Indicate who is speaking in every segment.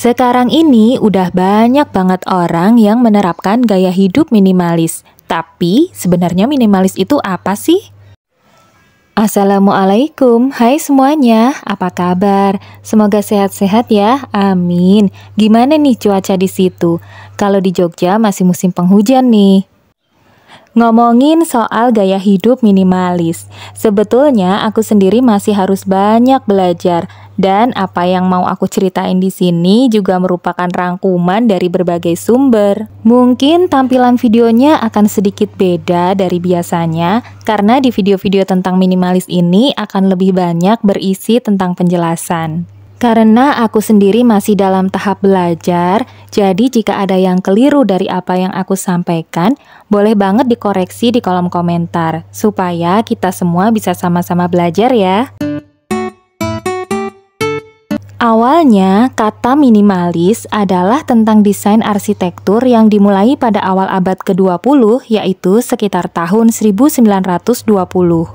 Speaker 1: Sekarang ini udah banyak banget orang yang menerapkan gaya hidup minimalis. Tapi sebenarnya minimalis itu apa sih? Assalamualaikum, hai semuanya, apa kabar? Semoga sehat-sehat ya, amin. Gimana nih cuaca di situ? Kalau di Jogja masih musim penghujan nih. Ngomongin soal gaya hidup minimalis, sebetulnya aku sendiri masih harus banyak belajar. Dan apa yang mau aku ceritain di sini juga merupakan rangkuman dari berbagai sumber. Mungkin tampilan videonya akan sedikit beda dari biasanya, karena di video-video tentang minimalis ini akan lebih banyak berisi tentang penjelasan. Karena aku sendiri masih dalam tahap belajar, jadi jika ada yang keliru dari apa yang aku sampaikan, boleh banget dikoreksi di kolom komentar, supaya kita semua bisa sama-sama belajar ya. Awalnya, kata minimalis adalah tentang desain arsitektur yang dimulai pada awal abad ke-20, yaitu sekitar tahun 1920.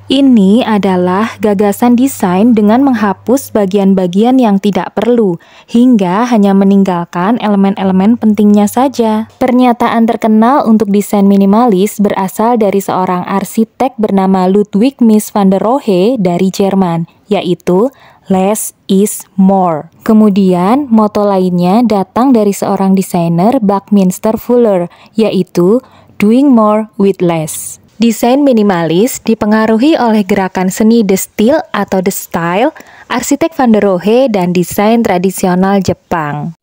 Speaker 1: Ini adalah gagasan desain dengan menghapus bagian-bagian yang tidak perlu, hingga hanya meninggalkan elemen-elemen pentingnya saja. Pernyataan terkenal untuk desain minimalis berasal dari seorang arsitek bernama Ludwig Mies van der Rohe dari Jerman, yaitu less is more. Kemudian, moto lainnya datang dari seorang desainer Buckminster Fuller, yaitu doing more with less. Desain minimalis dipengaruhi oleh gerakan seni The Style atau The Style, arsitek van der Rohe, dan desain tradisional Jepang.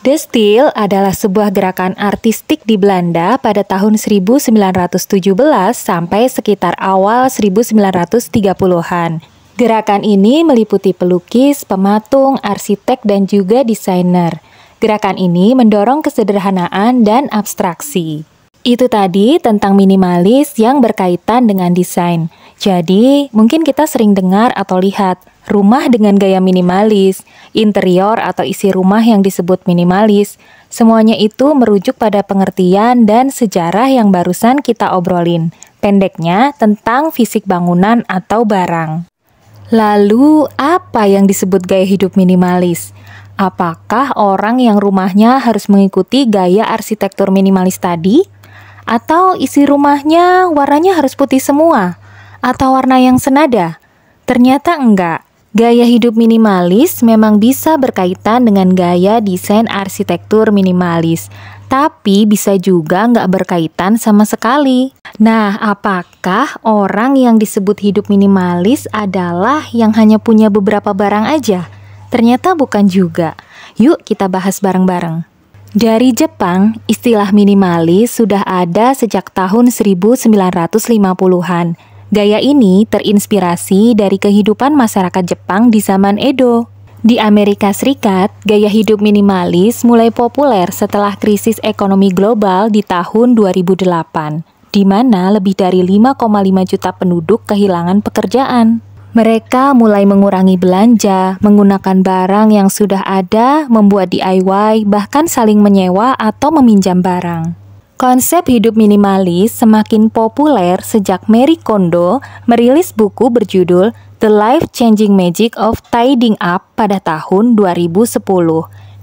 Speaker 1: The Style adalah sebuah gerakan artistik di Belanda pada tahun 1917 sampai sekitar awal 1930-an. Gerakan ini meliputi pelukis, pematung, arsitek, dan juga desainer. Gerakan ini mendorong kesederhanaan dan abstraksi. Itu tadi tentang minimalis yang berkaitan dengan desain. Jadi, mungkin kita sering dengar atau lihat rumah dengan gaya minimalis, interior atau isi rumah yang disebut minimalis. Semuanya itu merujuk pada pengertian dan sejarah yang barusan kita obrolin. Pendeknya, tentang fisik bangunan atau barang. Lalu, apa yang disebut gaya hidup minimalis? Apakah orang yang rumahnya harus mengikuti gaya arsitektur minimalis tadi? Atau isi rumahnya warnanya harus putih semua? Atau warna yang senada? Ternyata enggak. Gaya hidup minimalis memang bisa berkaitan dengan gaya desain arsitektur minimalis, tapi bisa juga nggak berkaitan sama sekali. Nah, apakah orang yang disebut hidup minimalis adalah yang hanya punya beberapa barang aja? Ternyata bukan juga. Yuk kita bahas bareng-bareng. Dari Jepang, istilah minimalis sudah ada sejak tahun 1950-an. Gaya ini terinspirasi dari kehidupan masyarakat Jepang di zaman Edo. Di Amerika Serikat, gaya hidup minimalis mulai populer setelah krisis ekonomi global di tahun 2008, di mana lebih dari 5,5 juta penduduk kehilangan pekerjaan. Mereka mulai mengurangi belanja, menggunakan barang yang sudah ada, membuat DIY, bahkan saling menyewa atau meminjam barang. Konsep hidup minimalis semakin populer sejak Marie Kondo merilis buku berjudul The Life-Changing Magic of Tidying Up pada tahun 2010.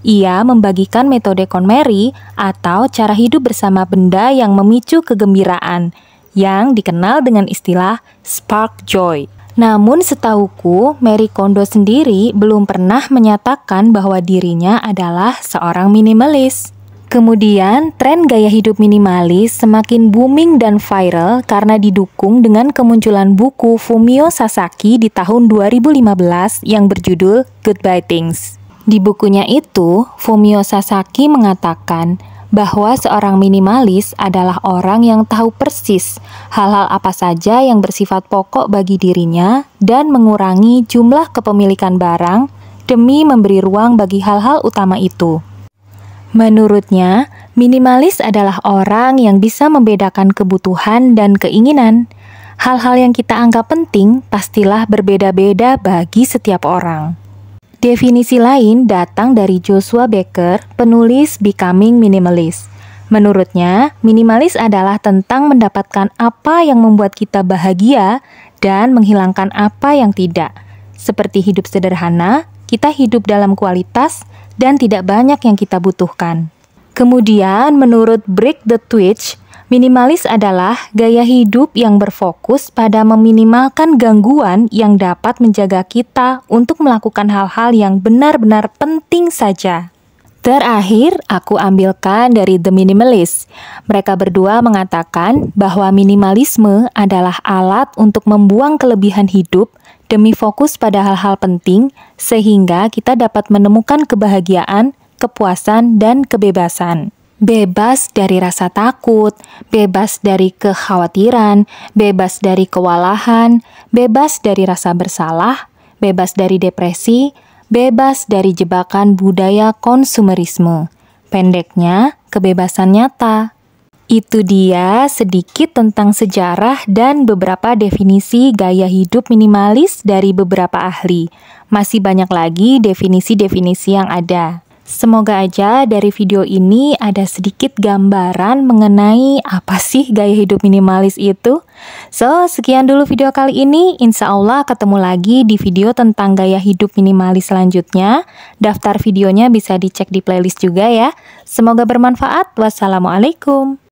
Speaker 1: Ia membagikan metode KonMari atau cara hidup bersama benda yang memicu kegembiraan, yang dikenal dengan istilah Spark Joy. Namun setauku, Marie Kondo sendiri belum pernah menyatakan bahwa dirinya adalah seorang minimalis. Kemudian, tren gaya hidup minimalis semakin booming dan viral karena didukung dengan kemunculan buku Fumio Sasaki di tahun 2015 yang berjudul Goodbye Things. Di bukunya itu, Fumio Sasaki mengatakan bahwa seorang minimalis adalah orang yang tahu persis hal-hal apa saja yang bersifat pokok bagi dirinya dan mengurangi jumlah kepemilikan barang demi memberi ruang bagi hal-hal utama itu. Menurutnya, minimalis adalah orang yang bisa membedakan kebutuhan dan keinginan. Hal-hal yang kita anggap penting pastilah berbeda-beda bagi setiap orang. Definisi lain datang dari Joshua Becker, penulis Becoming Minimalist. Menurutnya, minimalis adalah tentang mendapatkan apa yang membuat kita bahagia dan menghilangkan apa yang tidak. Seperti hidup sederhana, kita hidup dalam kualitas, dan tidak banyak yang kita butuhkan. Kemudian, menurut Break the Twitch, minimalis adalah gaya hidup yang berfokus pada meminimalkan gangguan yang dapat menjaga kita untuk melakukan hal-hal yang benar-benar penting saja. Terakhir, aku ambilkan dari The Minimalist. Mereka berdua mengatakan bahwa minimalisme adalah alat untuk membuang kelebihan hidup demi fokus pada hal-hal penting, sehingga kita dapat menemukan kebahagiaan, kepuasan, dan kebebasan. Bebas dari rasa takut, bebas dari kekhawatiran, bebas dari kewalahan, bebas dari rasa bersalah, bebas dari depresi, bebas dari jebakan budaya konsumerisme. Pendeknya, kebebasan nyata. Itu dia sedikit tentang sejarah dan beberapa definisi gaya hidup minimalis dari beberapa ahli. Masih banyak lagi definisi-definisi yang ada. Semoga aja dari video ini ada sedikit gambaran mengenai apa sih gaya hidup minimalis itu. So, sekian dulu video kali ini. Insya Allah ketemu lagi di video tentang gaya hidup minimalis selanjutnya. Daftar videonya bisa dicek di playlist juga ya. Semoga bermanfaat. Wassalamualaikum.